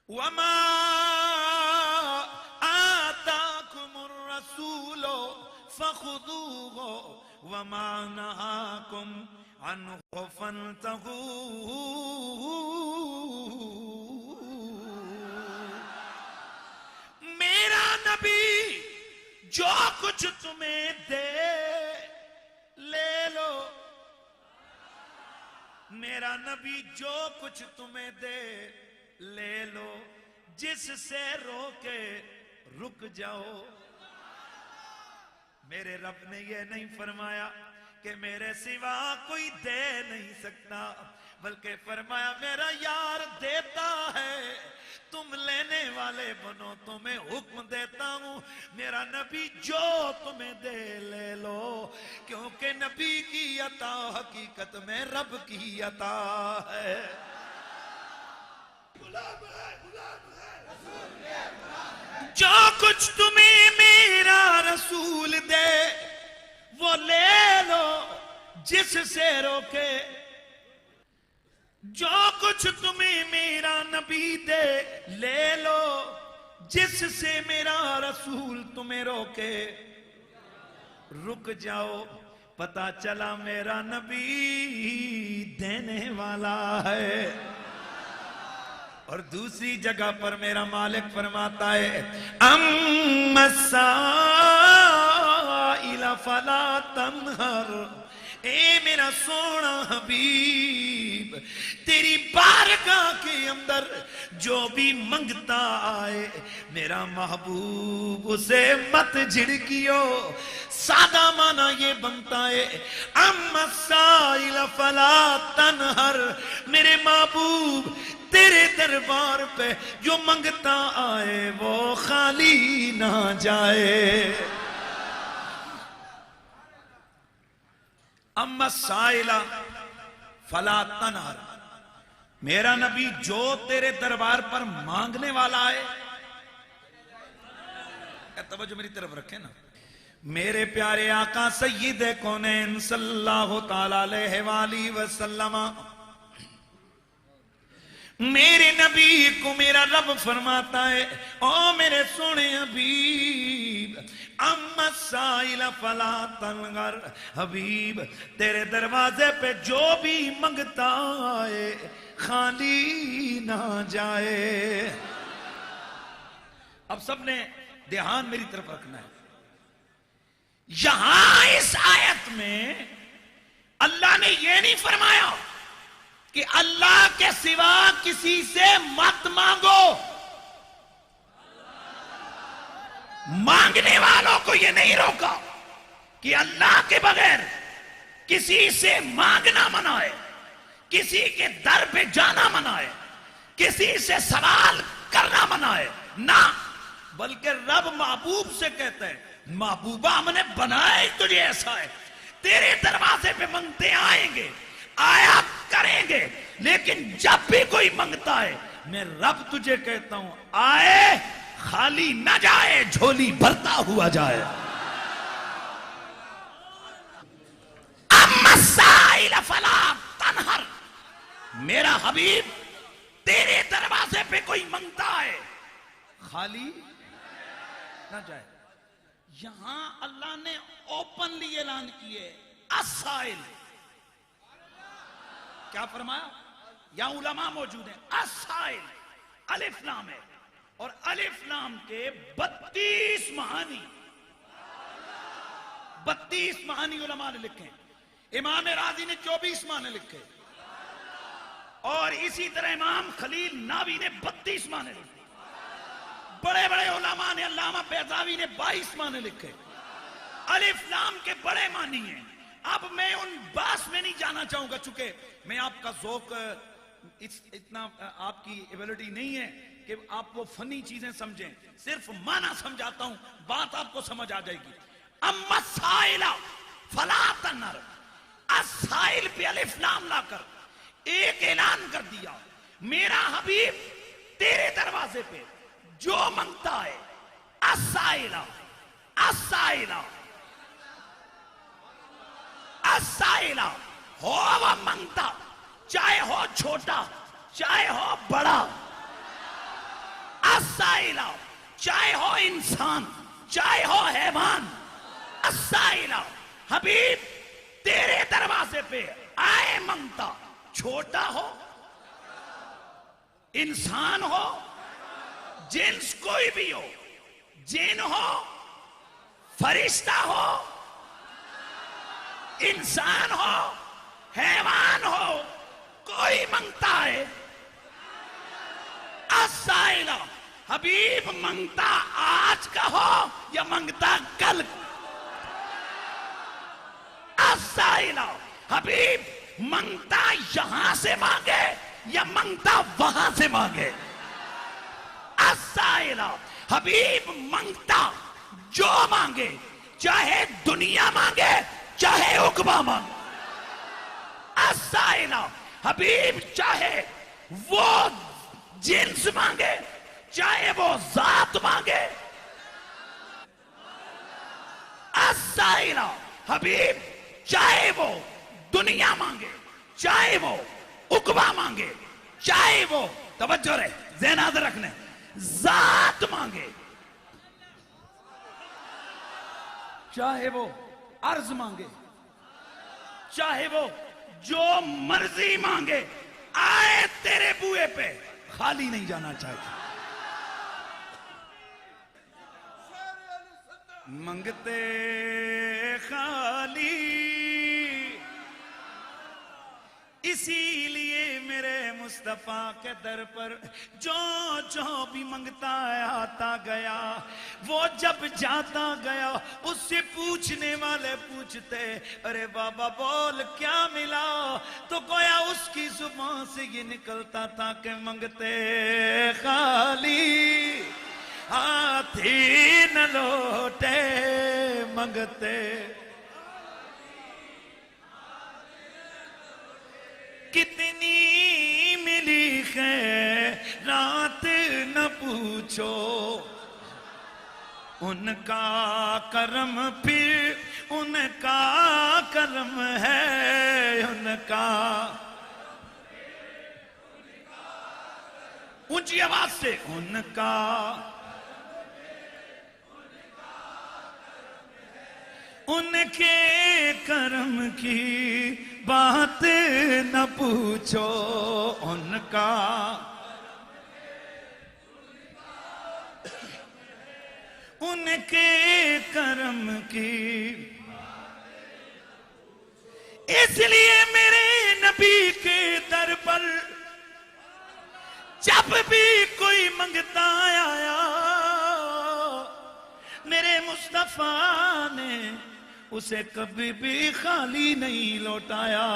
وما آتاكم الرسول فخذوه وما نهاكم عنه فانتهوا. میرا نبی جو کچھ تمہیں دے لے لو. میرا نبی جو کچھ تمہیں دے لے لو. جس سے روکے رک جاؤ. میرے رب نے یہ نہیں فرمایا کہ میرے سوا کوئی دے نہیں سکتا، بلکہ فرمایا میرا یار دیتا ہے، تم لینے والے بنو، تمہیں حکم دیتا ہوں میرا نبی جو تمہیں دے لے لو، کیونکہ نبی کی عطا حقیقت میں رب کی عطا ہے. جو کچھ تمہیں میرا رسول دے وہ لے لو، جس سے روکے. جو کچھ تمہیں میرا نبی دے لے لو، جس سے میرا رسول تمہیں روکے رک جاؤ. پتا چلا میرا نبی دینے والا ہے. اور دوسری جگہ پر میرا مالک فرماتا ہے اما السائل فلا تنہر. اے میرا سونا حبیب، تیری بارگاہ کے اندر جو بھی منگتا آئے میرا محبوب اسے مت جھڑکیو. سادہ معنی یہ بنتا ہے اما السائل فلا تنہر. میرے محبوب تیرے دربار پہ جو منگتا آئے وہ خالی نہ جائے. اما السائل فلا تنہر. میرا نبی جو تیرے دربار پر مانگنے والا ہے، توجہ میری طرف رکھیں نا. میرے پیارے آقا سید کونین صلی اللہ تعالیٰ علیہ وآلہ وسلم، میرے نبی کو میرا رب فرماتا ہے او میرے سونے حبیب اما السائل فلا تنہر. حبیب تیرے دروازے پہ جو بھی منگتا ہے خالی نہ جائے. اب سب نے دھیان میری طرف رکھنا ہے. یہاں اس آیت میں اللہ نے یہ نہیں فرمایا کہ اللہ کے سوا کسی سے مت مانگو. مانگنے والوں کو یہ نہیں روکا کہ اللہ کے بغیر کسی سے مانگنا منع ہے، کسی کے در پہ جانا منع ہے، کسی سے سوال کرنا منع ہے. نہ، بلکہ رب محبوب سے کہتا ہے محبوبہ ہم نے بنایا ہی تجھے ایسا ہے، تیرے دروازے پہ منگتے آئیں گے، آیا کریں گے، لیکن جب بھی کوئی منگتا ہے میں رب تجھے کہتا ہوں آئے خالی نہ جائے، جھولی بھرتا ہوا جائے. اما السائل فلا تنہر. میرا حبیب تیرے دروازے پہ کوئی منگتا ہے خالی نہ جائے. یہاں اللہ نے اوپنلی اعلان کیے السائل. کیا فرمایا؟ یا علماء موجود ہیں. السائل الف لام ہے اور الف لام کے 32 معانی 32 معانی علماء نے لکھے. امام راضی نے 24 معنی لکھے اور اسی طرح امام خلیل ناوی نے 32 معنی لکھے. بڑے بڑے علماء نے علامہ بیضاوی نے 22 معنی لکھے. الف لام کے بڑے معنی ہیں. اب میں ان باس میں نہیں جانا چاہوں گا، چونکہ میں آپ کا ذوق اتنا آپ کی ایبلٹی نہیں ہے کہ آپ وہ فنی چیزیں سمجھیں. صرف معنی سمجھاتا ہوں، بات آپ کو سمجھ آ جائے گی. اما السائل فلا تنہر. السائل پہ الف لام لا کر ایک اعلان کر دیا میرا حبیب تیرے دروازے پہ جو منگتا ہے السائل السائل السائل ہو وہ منگتا، چاہے ہو چھوٹا چاہے ہو بڑا، السائل، چاہے ہو انسان چاہے ہو حیوان، السائل حبیب تیرے دروازے پہ آئے منگتا، چھوٹا ہو انسان ہو جنس کوئی بھی ہو، جن ہو فرشتہ ہو انسان ہو حیوان ہو، کوئی منگتا ہے السائل حبیب منگتا آج کا ہو یا منگتا کل، السائل حبیب منگتا یہاں سے مانگے یا منگتا وہاں سے مانگے، السائل حبیب منگتا جو مانگے، چاہے دنیا مانگے چاہے عقبہ مانگے، السائل حبیب چاہے وہ جنس مانگے چاہے وہ ذات مانگے، السائل حبیب چاہے وہ دنیا مانگے چاہے وہ عقبہ مانگے چاہے وہ توجہ رہے ذہن حاضر رکھنے ذات مانگے، چاہے وہ عرض مانگے چاہے وہ جو مرضی مانگے، آئے تیرے بوئے پہ خالی نہیں جانا چاہتے، منگتے خالی اسی لیے میرے مصطفیٰ کے در پر جو بھی منگتا آتا گیا، وہ جب جاتا گیا اس سے پوچھنے والے پوچھتے ارے بابا بول کیا ملا، تو گویا اس کی زبان سے یہ نکلتا تھا کہ منگتے خالی ہاتھی نہ لوٹے، منگتے کتنی ملی خیرات نہ پوچھو، ان کا کرم پھر ان کا کرم ہے، ان کا اونچی آواز سے ان کا ان کے کرم کی بات نہ پوچھو، ان کا ان کے کرم کی، اس لیے میرے نبی کے در پر جب بھی کوئی منگتا آیا میرے مصطفیٰ نے اسے کبھی بھی خالی نہیں لوٹایا،